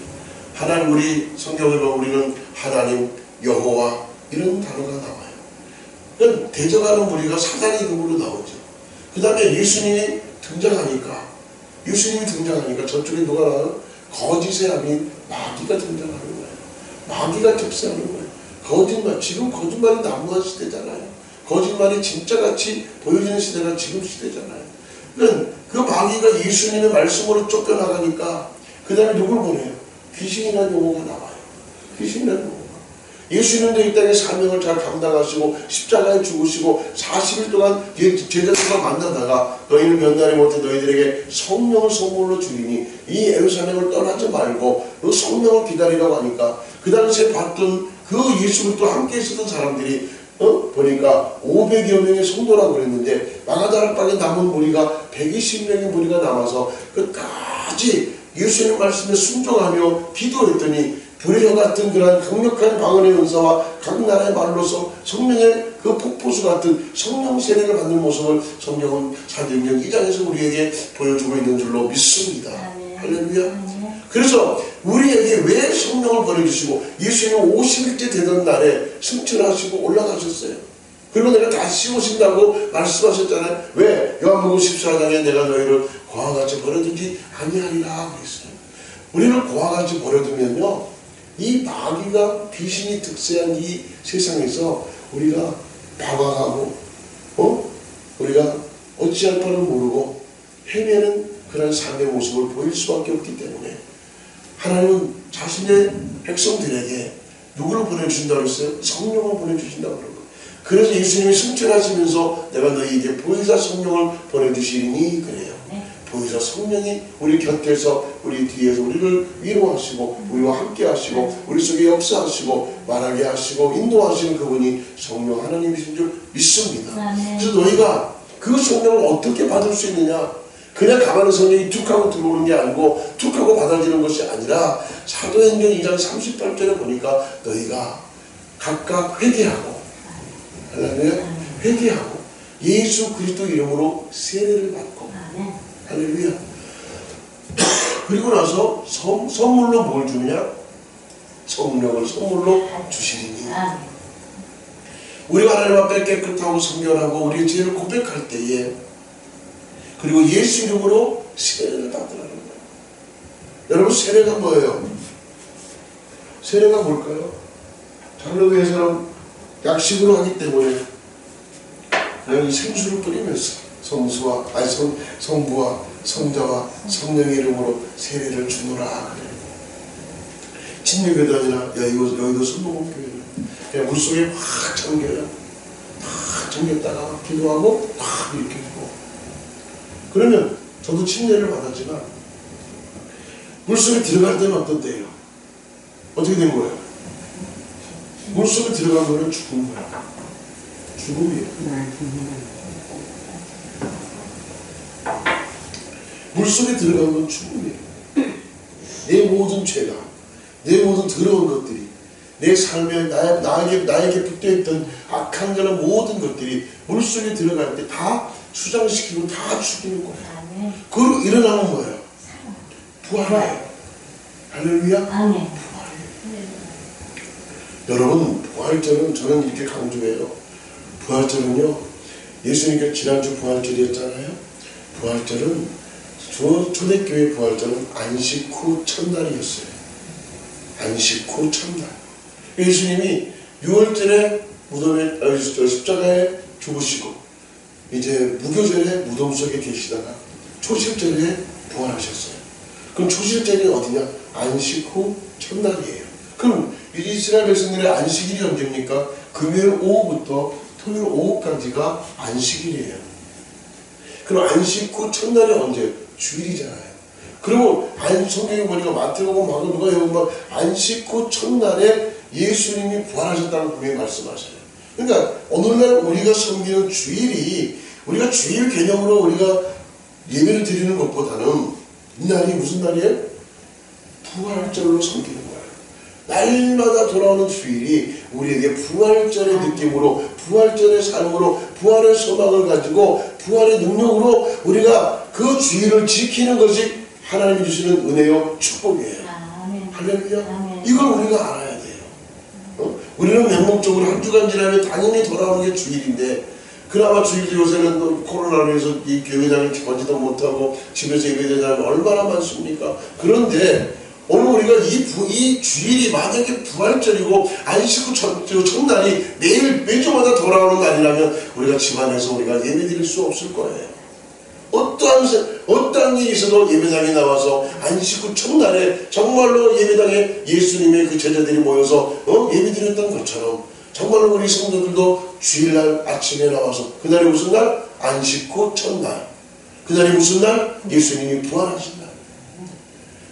하나님, 우리 성경을 보면 우리는 하나님, 여호와 이런 단어가 나와요. 그러니까 대적하는 무리가 사단의 이름으로 나오죠. 그 그 다음에 예수님이 등장하니까 저쪽에 누가 나와요? 거짓의 아민 마귀가 등장하는 거예요. 마귀가 특세하는 거예요. 거짓말, 지금 거짓말이 난무한 시대잖아요. 거짓말이 진짜같이 보여지는 시대가 지금 시대잖아요. 그러니까 그 마귀가 예수님의 말씀으로 쫓겨나가니까 그 다음에 누굴 보내요? 귀신이라는 용어가 나와요. 귀신이라는 용어가. 예수님도 이 땅의 사명을 잘 감당하시고 십자가에 죽으시고 40일 동안 제자들과 만나다가 너희는 면단이 못해 너희들에게 성령을 선물로 주리니 이 예루살렘을 떠나지 말고 그 성령을 기다리라고 하니까 그 당시에 봤던 그 예수 그리스도와 함께 있었던 사람들이 보니까 500여 명의 성도라고 그랬는데 마가다락방에 남은 무리가 120명의 무리가 남아서 끝까지 예수님 말씀에 순종하며 기도했더니 불의 혀 같은 그러한 강력한 방언의 은사와 각 나라의 말로서 성령의 그 폭포수 같은 성령 세례를 받는 모습을 성경은 사도행전 2장에서 우리에게 보여주고 있는 줄로 믿습니다. 할렐루야. 그래서 우리에게 왜 성령을 보내주시고 예수님은 50일째 되던 날에 승천하시고 올라가셨어요. 그리고 내가 다시 오신다고 말씀하셨잖아요. 왜? 요한복음 14장에 내가 너희를 고와 같이 버려두지 아니하리라 그랬어요. 우리를 고와 같이 버려두면요 이 마귀가 귀신이 득세한 이 세상에서 우리가 방황하고 우리가 어찌할 바를 모르고 헤매는 그런 삶의 모습을 보일 수밖에 없기 때문에 하나님은 자신의 백성들에게 누구를 보내주신다고 했어요? 성령을 보내주신다고 그런 거예요. 그래서 예수님이 승천하시면서 내가 너희에게 보혜사 성령을 보내주시니 그래요. 보혜사 성령이 우리 곁에서 우리 뒤에서 우리를 위로하시고 우리와 함께 하시고 우리 속에 역사하시고 말하게 하시고 인도하시는 그분이 성령 하나님이신 줄 믿습니다. 그래서 너희가 그 성령을 어떻게 받을 수 있느냐? 그냥 가만히 성령이 툭 하고 들어오는 게 아니고 툭 하고 받아지는 것이 아니라 사도행전 2장 38절에 보니까 너희가 각각 회개하고 할렐루야 회개하고 예수 그리스도 이름으로 세례를 받고 할렐루야. 그리고 나서 선물로 뭘 주느냐? 성령을 선물로 주시니 우리가 하나님 앞에 깨끗하고 성결하고 우리의 죄를 고백할 때에 그리고 예수 이름으로 세례를 받으라는 거예요. 여러분 세례가 뭐예요? 세례가 뭘까요? 장로교에서는 약식으로 하기 때문에 그냥 생수를 뿌리면서 성부와 성자와 성령의 이름으로 세례를 주노라 그래요. 진리교단이나 여의도 순복음교회는 그냥 물속에 확 잠겨요. 확 잠겼다가 기도하고 확 이렇게 주고 그러면 저도 침례를 받았지만 물속에 들어갈 때는 어떤데요? 어떻게 된 거예요? 물속에 들어간 거는 죽은 거야. 죽음이에요. 물속에 들어간 건 죽음이에요. 내 모든 죄가, 내 모든 더러운 것들이, 내 삶에 나에게 붙어있던 악한 그런 모든 것들이 물속에 들어갈 때 다 수장시키고 다 죽이는 거예요. 그리고 일어나는 거예요. 부활이에요. 할렐루야. 부활이에요. 여러분 부활절은 저는 이렇게 강조해요. 부활절은요 예수님께서 지난주 부활절이었잖아요. 부활절은 초대교회 부활절은 안식 후 첫날이었어요. 안식 후 첫날. 예수님이 6월절에 십자가에 죽으시고 이제 무교절에 무덤 속에 계시다가 초실절에 부활하셨어요. 그럼 초실절이 어디냐? 안식 후 첫날이에요. 그럼 이스라엘 백성들의 안식일이 언제입니까? 금요일 오후부터 토요일 오후까지가 안식일이에요. 그럼 안식 후 첫날이 언제? 주일이잖아요. 그리고 성경에 보니까 마태복음 누가복음 안식 후 첫날에 예수님이 부활하셨다고 분명히 말씀하셔요. 그러니까 오늘날 우리가 섬기는 주일이 우리가 주일 개념으로 우리가 예배를 드리는 것보다는 이 날이 무슨 날이에요? 부활절로 섬기는 거예요. 날마다 돌아오는 주일이 우리에게 부활절의 느낌으로 부활절의 삶으로 부활의 소망을 가지고 부활의 능력으로 우리가 그 주일을 지키는 것이 하나님이 주시는 은혜요 축복이에요. 할렐루야. 이걸 우리가 알아야 돼요. 우리는 맹목적으로 한 주간 지나면 당연히 돌아오는 게 주일인데 그나마 주일도 요새는 또 코로나로 해서 이 교회장을 가지도 못하고 집에서 예배드리는 사람이 얼마나 많습니까? 그런데 오늘 우리가 이 주일이 만약에 부활절이고 안식 후 첫날이 매주마다 돌아오는 날이라면 우리가 집안에서 우리가 예배드릴 수 없을 거예요. 어떠한 일이 있어도 예배당에 나와서 안식 후 첫날에 정말로 예배당에 예수님의 그 제자들이 모여서 예배드렸던 것처럼 정말로 우리 성도들도 주일날 아침에 나와서 그날이 무슨 날? 안식 후 첫날. 그날이 무슨 날? 예수님이 부활하신 날.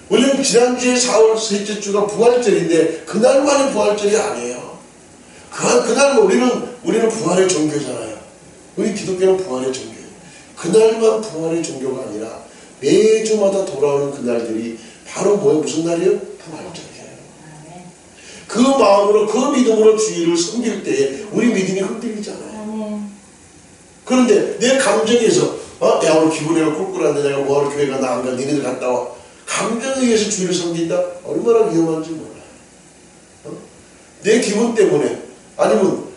우리는 지난주에 4월 셋째 주가 부활절인데 그날만이 부활절이 아니에요. 그날 우리는 부활의 종교잖아요. 우리 기독교는 부활의 종교예요. 그날만 부활의 종교가 아니라 매주마다 돌아오는 그날들이 바로 무슨 날이에요? 부활절이에요. 그 마음으로 그 믿음으로 주일을 섬길 때에 우리 믿음이 흔들리잖아요. 그런데 내 감정에서 야 오늘 기분이가 꿀꿀한데 내가 뭐하러 교회 가나 안 가? 니네들 갔다 와. 감정에 의해서 주일을 섬긴다? 얼마나 위험한지 몰라요. 내 기분 때문에 아니면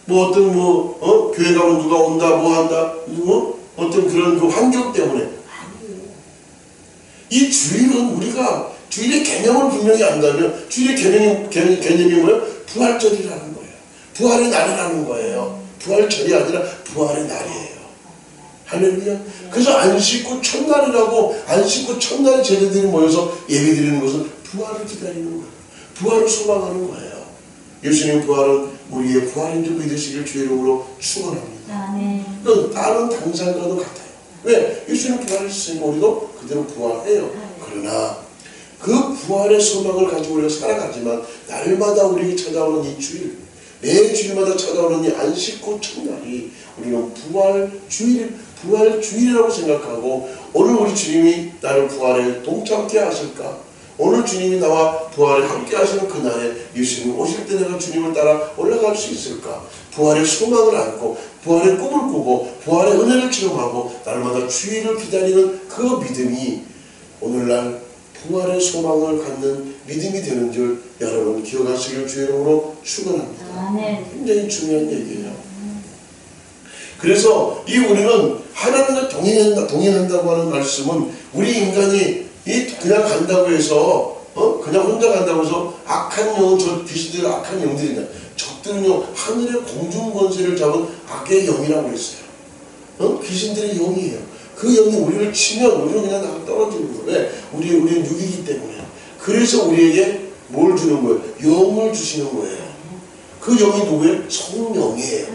교회 가면 누가 온다 뭐 한다 어떤 그런 그 환경 때문에 아니에요. 이 주일은 우리가 주일의 개념을 분명히 안다면 주일의 개념이 뭐예요? 부활절이라는 거예요. 부활의 날이라는 거예요. 부활절이 아니라 부활의 날이에요. 할렐루야. 그래서 안식 후 첫날이라고 안식 후 첫날에 제자들이 모여서 예배드리는 것은 부활을 기다리는 거예요. 부활을 소망하는 거예요. 예수님 부활은 우리의 부활인 줄 믿으시길 주의 이름으로 축원합니다. 그건 다른 당사과도 같아요. 왜? 예수님 부활했으니까 우리도 그대로 부활해요. 그러나 그 부활의 소망을 가지고 우리가 살아가지만 날마다 우리에게 찾아오는 이 주일, 매 주일마다 찾아오는 이 안식 후 첫날이 우리는 부활주일이라고 생각하고 오늘 우리 주님이 나를 부활에 동참케 하실까? 오늘 주님이 나와 부활에 함께 하시는 그날에 예수님 오실 때 내가 주님을 따라 올라갈 수 있을까? 부활의 소망을 안고 부활의 꿈을 꾸고 부활의 은혜를 체험하고 날마다 주일을 기다리는 그 믿음이 오늘날 부활의 소망을 갖는 믿음이 되는 줄 여러분 기억하시길 주의 이름으로 축원합니다. 굉장히 중요한 얘기예요. 그래서 우리는 하나님과 동행한다고 하는 말씀은 우리 인간이 그냥 간다고 해서 그냥 혼자 간다고 해서 악한 영은 저 귀신들 악한 영들이냐 적들은요 하늘의 공중 권세를 잡은 악의 영이라고 했어요. 귀신들의 영이에요. 그 영이 우리를 치면 우리는 그냥 나가 떨어지는 거예요. 왜? 우리는 육이기 때문에. 그래서 우리에게 뭘 주는 거예요? 영을 주시는 거예요. 그 영이 누구예요? 성령이에요.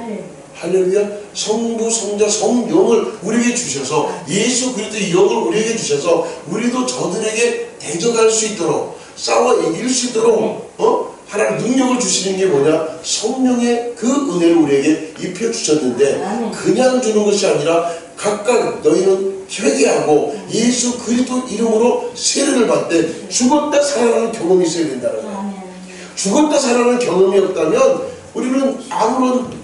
할렐루야. 성부, 성자, 성령을 우리에게 주셔서 예수 그리스도의 영을 우리에게 주셔서 우리도 저들에게 대적할 수 있도록 싸워 이길 수 있도록 하나님 능력을 주시는 게 뭐냐? 성령의 그 은혜를 우리에게 입혀주셨는데 그냥 주는 것이 아니라 각각 너희는 회개하고 예수 그리스도 이름으로 세례를 받되 죽었다 살아나는 경험이 있어야 된다는 거예요. 죽었다 살아나는 경험이 없다면 우리는 아무런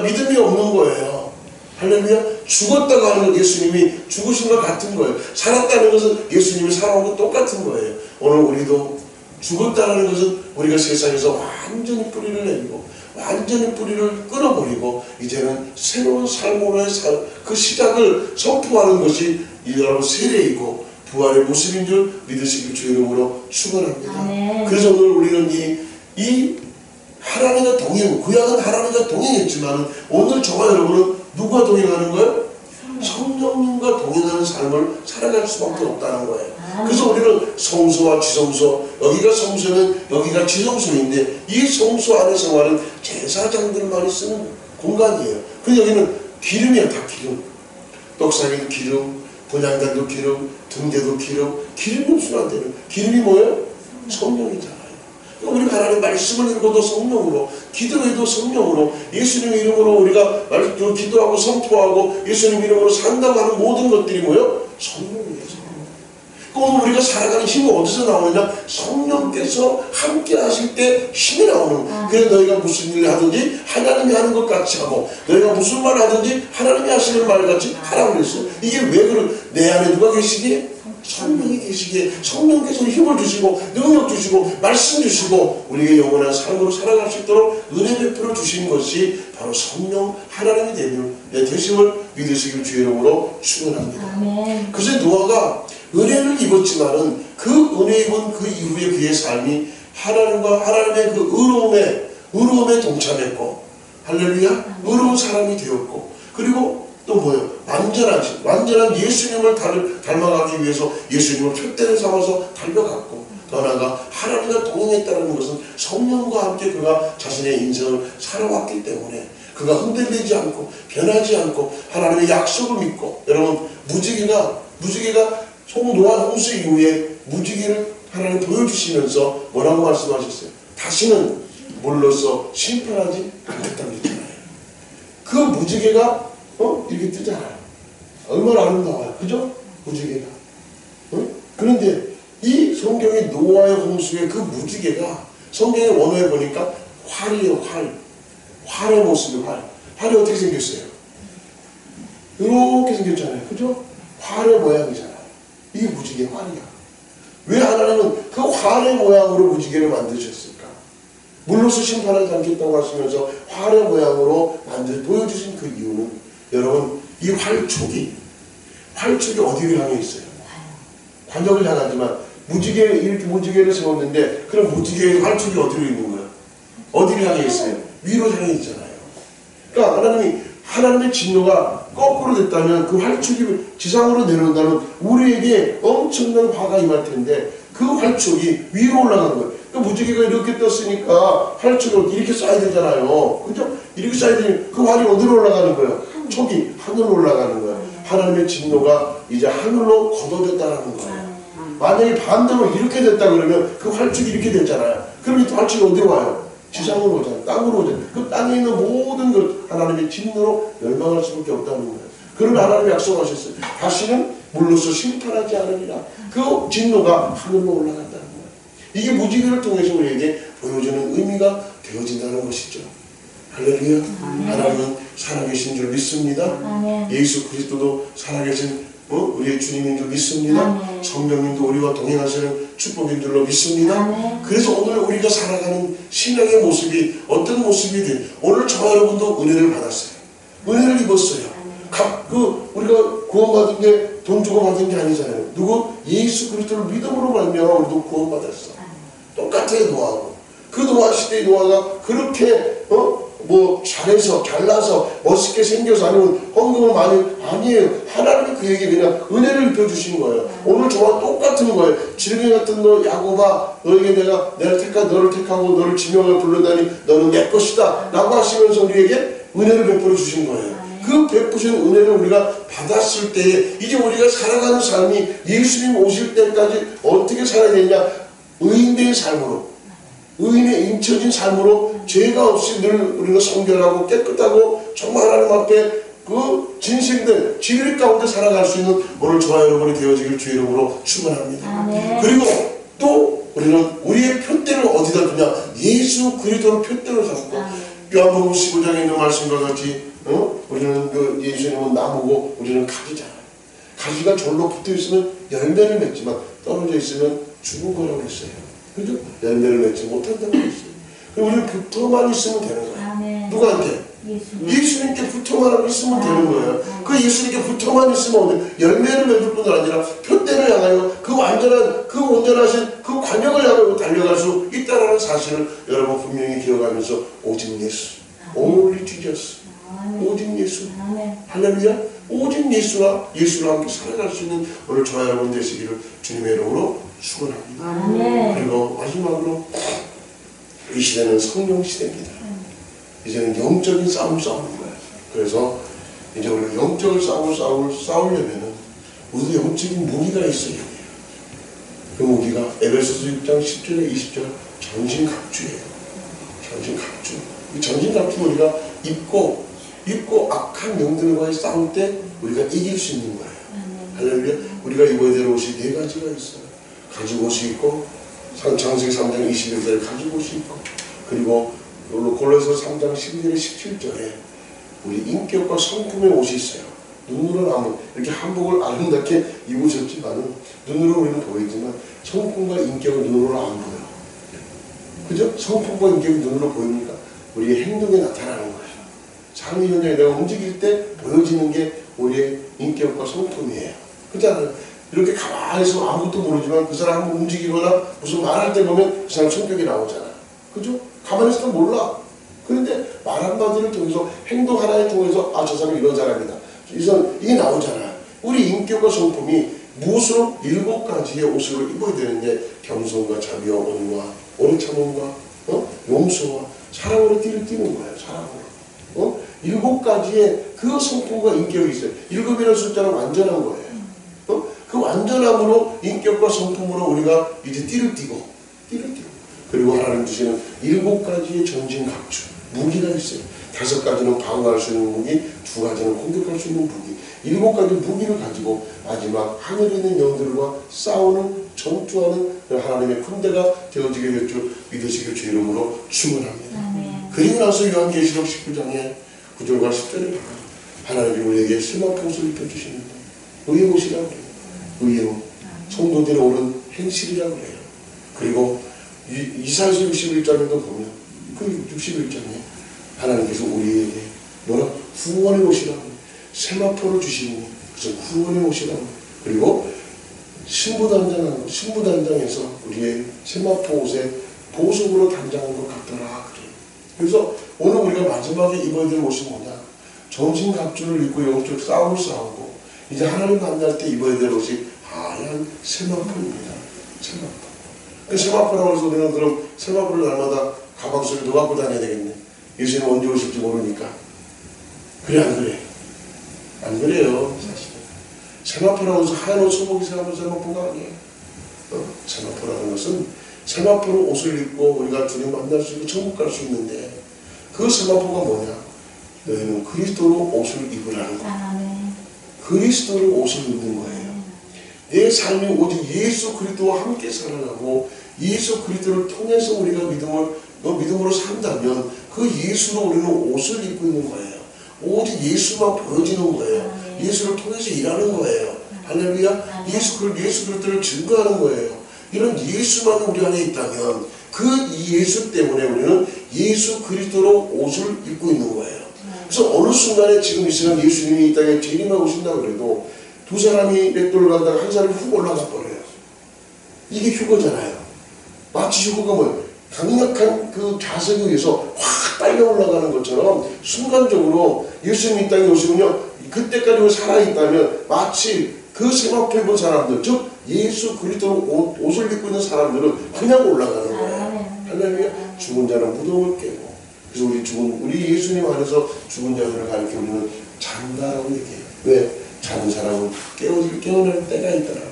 믿음이 없는 거예요. 할렐루야. 죽었다고 하는 건 예수님이 죽으신 것 같은 거예요. 살았다는 것은 예수님이 살아온 것 똑같은 거예요. 오늘 우리도 죽었다는 것은 우리가 세상에서 완전히 뿌리를 내리고 완전히 뿌리를 끊어버리고 이제는 새로운 삶으로의 그 시작을 선포하는 것이 여러분 세례이고 부활의 모습인 줄 믿으시길 주의 이름으로 축원합니다. 그래서 오늘 우리는 이 하나님과 동행, 구약은 하나님과 동행했지만 오늘 저와 여러분은 누구와 동행하는 거예요? 성령님과 동행하는 삶을 살아갈 수밖에 없다는 거예요. 그래서 우리는 성소와 지성소, 여기가 성소면 여기가 지성소인데 이 성소 안의 생활은 제사장들만이 쓰는 공간이에요. 근데 여기는 기름이에요. 다 기름. 떡상에도 기름, 본향단도 기름, 등대도 기름. 기름이 없으면 안 되는 기름이 뭐예요? 성령이잖아요. 우리 하나님 말씀을 읽어도 성령으로, 기도해도 성령으로, 예수님 이름으로 우리가 기도하고 선포하고 예수님 이름으로 산다고 하는 모든 것들이 뭐예요? 성령이에요. 오늘 우리가 살아가는 힘이 어디서 나오느냐? 성령께서 함께 하실 때 힘이 나오는 거예요. 그래서 너희가 무슨 일을 하든지 하나님이 하는 것 같이 하고 너희가 무슨 말을 하든지 하나님이 하시는 말 같이 하라고 그랬어요. 이게 왜 내 안에 누가 계시기에? 성령이 계시기에 성령께서 힘을 주시고 능력 주시고 말씀 주시고 우리에게 영원한 삶으로 살아갈 수 있도록 은혜 베풀어 주신 것이 바로 성령 하나님이 되심을 믿으시길 주의 이름으로 축원합니다. 아멘. 그래서 노아가 은혜를 입었지만은 그 은혜 입은 그 이후에 그의 삶이 하나님과 하나님의 그 의로움에 동참했고, 할렐루야, 의로운 사람이 되었고, 그리고 또 뭐예요? 완전한 예수님을 닮아가기 위해서 예수님을 표대를 삼아서 달려갔고, 더 나아가 하나님과 동행했다는 것은 성령과 함께 그가 자신의 인생을 살아왔기 때문에 그가 흔들리지 않고 변하지 않고 하나님의 약속을 믿고, 여러분 무지개가 노아 홍수 이후에 무지개를 하나님 보여주시면서 뭐라고 말씀하셨어요? 다시는 물로써 심판하지 않겠다고 했잖아요. 그 무지개가 이렇게 뜨잖아요. 얼마나 아름다워요. 그죠? 무지개가. 그런데 이 성경의 노아의 홍수의 그 무지개가 성경의 원어에 보니까 활이에요. 활의 모습이 활이 어떻게 생겼어요? 이렇게 생겼잖아요. 그죠? 활의 모양이잖아요. 이게 무지개 활이야. 왜 하나님은 그 활의 모양으로 무지개를 만드셨을까? 물로서 심판하지 않겠다고 하시면서 활의 모양으로 보여주신 그 이유는, 여러분, 이 활촉이 어디를 향해 있어요? 관역을 향하지만 이렇게 무지개를 세웠는데, 그럼 무지개의 활촉이 어디로 있는 거예요? 어디를 향해 있어요? 위로 향해 있잖아요. 그러니까 하나님의 진노가 거꾸로 됐다면 그 활촉이 지상으로 내려온다면 우리에게 엄청난 화가 임할 텐데, 그 활촉이 위로 올라가는 거예요. 그러니까 무지개가 이렇게 떴으니까 활촉이 이렇게 쌓여야 되잖아요. 그죠? 이렇게 쌓여야 되면 그 활이 어디로 올라가는 거예요? 촉이 하늘로 올라가는 거예요. 하나님의 진노가 이제 하늘로 걷어졌다는 거예요. 만약에 반대로 이렇게 됐다 그러면 그 활축이 이렇게 됐잖아요. 그럼 이 활축이 어디로 와요? 지상으로 오잖아요. 땅으로 오잖아요. 그 땅에 있는 모든 것 하나님의 진노로 멸망할 수밖에 없다는 거예요. 그러면 하나님이 약속하셨어요. 다시는 물로서 심판하지 않으리라. 그 진노가 하늘로 올라간다는 거예요. 이게 무지개를 통해서 우리에게 보여주는 의미가 되어진다는 것이죠. 할렐루야. 하나님은 살아계신 줄 믿습니다. 예수 그리스도도 살아계신 우리의 주님인 줄 믿습니다. 성령님도 우리와 동행하시는 축복인 줄로 믿습니다. 그래서 오늘 우리가 살아가는 신앙의 모습이 어떤 모습이든 오늘 저와 여러분도 은혜를 받았어요. 은혜를 입었어요. 우리가 구원받은 게 돈 주고 받은 게 아니잖아요. 누구? 예수 그리스도를 믿음으로 말미암아 우리도 구원받았어. 똑같아요. 노아하고. 그 노아 시대의 노아가 그렇게 잘나서 멋있게 생겨서 아니면 헌금을 많이 아니에요. 하나님이 그에게 그냥 은혜를 입혀주신 거예요. 오늘 저와 똑같은 거예요. 지렁이 같은 너 야곱아, 너에게 내가 너를 택하고 너를 지명을 부르다니 너는 내 것이다 라고 하시면서 우리에게 은혜를 베풀어 주신 거예요. 그 베푸신 은혜를 우리가 받았을 때에 이제 우리가 살아가는 삶이 예수님 오실 때까지 어떻게 살아야 되냐? 의인된 삶으로, 의인의 인쳐진 삶으로 죄가 없이 늘 우리가 성결하고 깨끗하고 정말 하나님 앞에 그 진실된 진리 가운데 살아갈 수 있는 오늘 저와 여러분이 되어지길 주의 이름으로 축원합니다. 그리고 또 우리는 우리의 표대를 어디다 두냐? 예수 그리스도를 표대로 잡고 요한복음 15장에 있는 말씀과 같이 우리는 그 예수님은 나무고 우리는 가지잖아요. 가지가 절로 붙어 있으면 열매를 맺지만 떨어져 있으면 죽은 거라고 했어요. 그죠? 열매를 맺지 못한다고 했어요. 우리는 붙어만 있으면 되는 거예요. 누구한테? 예수님께 붙어만 있으면 되는 거예요. 그 예수님께 붙어만 있으면 열매를 맺을 뿐 아니라 표대를 향하여 그 온전하신 그 관역을 향하여 달려갈 수 있다는 사실을 여러분 분명히 기억하면서 오직 예수, only Jesus, 오직 예수, 할렐루야, 오직 예수를 함께 살아갈 수 있는 오늘 저와 여러분 되시기를 주님의 이름으로 축원합니다. 그리고 마지막으로 이 시대는 성령 시대입니다. 이제는 영적인 싸움을 싸우는 거예요. 그래서 이제 우리가 영적인 싸움을 싸우려면은 우리도 영적인 무기가 있어야 돼요. 그 무기가 에베소서 6장 10절에 20절 전신갑주예요. 전신갑주. 이 전신갑주 우리가 입고 악한 영들과의 싸울 때 우리가 이길 수 있는 거예요. 할렐루야. 우리가 입어야 될 옷이 4가지가 있어요. 가죽 옷이 있고 창세기 3장 21절에 가죽 옷이 있고, 그리고 골로새 3장 12절에 17절에 우리 인격과 성품의 옷이 있어요. 눈으로는 이렇게 한복을 아름답게 입으셨지만은 눈으로 우리는 보이지만 성품과 인격을 눈으로 안 보여. 그죠? 성품과 인격이 눈으로 보이니까 우리의 행동에 나타나는 거예요. 삶의 현장에 내가 움직일 때 보여지는 게 우리의 인격과 성품이에요. 그렇잖아요. 이렇게 가만히 있으면 아무것도 모르지만 그 사람 한번 움직이거나 무슨 말할 때 보면 그 사람 성격이 나오잖아. 그죠? 가만히 있으면 몰라. 그런데 말 한마디를 통해서 행동 하나를 통해서 아, 저 사람이 이런 사람이다. 이게 나오잖아. 우리 인격과 성품이 무엇으로 7가지의 옷을 입어야 되는데 겸손과 자비와 온유와 오래 참음과 용서와 사랑으로 띠는 거예요. 사랑으로. 7가지의 그 성품과 인격이 있어요. 7이라는 숫자는 완전한 거예요. 그 완전함으로 인격과 성품으로 우리가 이제 띠를 띠고 그리고 하나님 주시는 7가지의 전진갑주 무기가 있어요. 5가지는 방어할 수 있는 무기, 2가지는 공격할 수 있는 무기, 7가지 무기를 가지고 마지막 하늘에 있는 영들과 싸우는 전투하는 하나님의 군대가 되어지게 될 줄 믿으시길 주 이름으로 축원합니다. 그리고 나서 요한계시록 19장에 9절과 10절에 하나님이 우리에게 세마포 옷을 입혀주시는데 의의 옷이라고 그래요. 의의 옷. 성도들의 오른 행실이라고 그래요. 그리고 이사야서 61장에도 보면 그 61장에 하나님께서 우리에게 뭐라? 후원의 옷이라고 세마포를 주시니 그래서 후원의 옷이라고 그리고 신부단장에서 우리의 세마포 옷에 보석으로 단장한 것 같더라 그래요. 그래서 오늘 우리가 마지막에 입어야 될 옷이 뭐냐? 전신갑주를 입고 영적 싸움을 싸우고 이제 하나님 만날 때 입어야 될 옷이 하얀 세마포입니다. 세마포. 그 세마포라고 해서 우리는 그럼 세마포를 날마다 가방 속에 넣어 갖고 다녀야 되겠네. 예수님 언제 오실지 모르니까. 그래 안 그래? 안 그래요 사실은. 세마포라고 해서 하얀 옷 소복이 생각하면 세마포가 아니에요. 세마포라는 것은 세마포로 옷을 입고 우리가 주님 만날 수 있고 천국 갈 수 있는데 그 세마포가 뭐냐? 너희는 그리스도로 옷을 입으라는 거예요. 그리스도로 옷을 입는 거예요. 내 삶이 오직 예수 그리스도와 함께 살아가고 예수 그리스도를 통해서 우리가 믿음으로 산다면 그 예수로 우리는 옷을 입고 있는 거예요. 오직 예수만 보여지는 거예요. 예수를 통해서 일하는 거예요. 할렐루야. 예수 그리스도를 증거하는 거예요. 이런 예수만 우리 안에 있다면 그 예수 때문에 우리는 예수 그리스도로 옷을 입고 있는 거예요. 그래서 어느 순간에 지금 이 시간 예수님이 이 땅에 재림하고 오신다고 그래도 두 사람이 맷돌을 가다가 한 사람이 훅 올라가 버려요. 이게 휴거잖아요. 마치 휴거가 뭐예요? 강력한 그 자석에 의해서 확 빨려 올라가는 것처럼 순간적으로 예수님이 이 땅에 오시면요. 그때까지 살아있다면 마치 그 세마포 입은 사람들, 즉 예수 그리스도로 옷을 입고 있는 사람들은 그냥 올라가는 거예요. 할렐루야. 죽은 자는 무덤을 깨고 그래서 우리 예수님 안에서 죽은 자들을 가리켜 우리는 잔다라고 얘기해요. 왜? 자는 사람은 깨어날 때가 있다라고.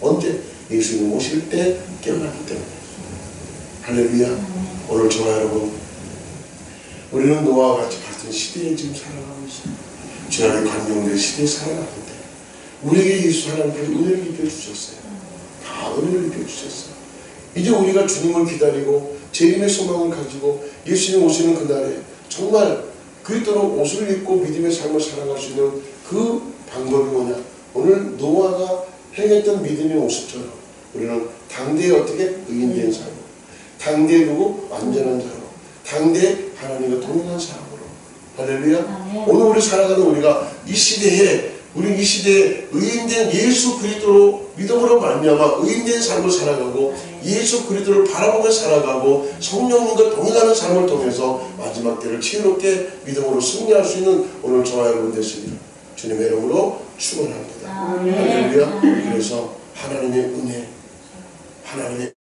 언제? 예수님 오실 때 깨어나기 때문에. 할렐루야. 오늘 저와 여러분 우리는 노아와 같이 같은 시대에 지금 살아가고 있어요. 지난해 관용된 시대에 살아가는데 우리에게 예수 하나님께서 은혜를 입혀주셨어요. 다 은혜를 입혀주셨어요. 이제 우리가 주님을 기다리고 재림의 소망을 가지고 예수님 오시는 그날에 정말 그리스도로 옷을 입고 믿음의 삶을 살아갈 수 있는 그 방법이 뭐냐? 오늘 노아가 행했던 믿음의 모습처럼 우리는 당대에 어떻게 의인된 삶, 당대에 누구? 완전한 자로, 당대에 하나님과 동행한 사람으로. 할렐루야. 오늘 우리 살아가는 우리가 이 시대에 의인된 예수 그리스도로 믿음으로 말미암아 의인된 삶을 살아가고 예수 그리스도를 바라보며 살아가고 성령님과 동행하는 삶을 통해서 마지막 때를 지혜롭게 믿음으로 승리할 수 있는 오늘 저와 여러분 되시기를 주님의 이름으로 축원합니다. 할렐루야. 그래서 하나님의 은혜, 하나님의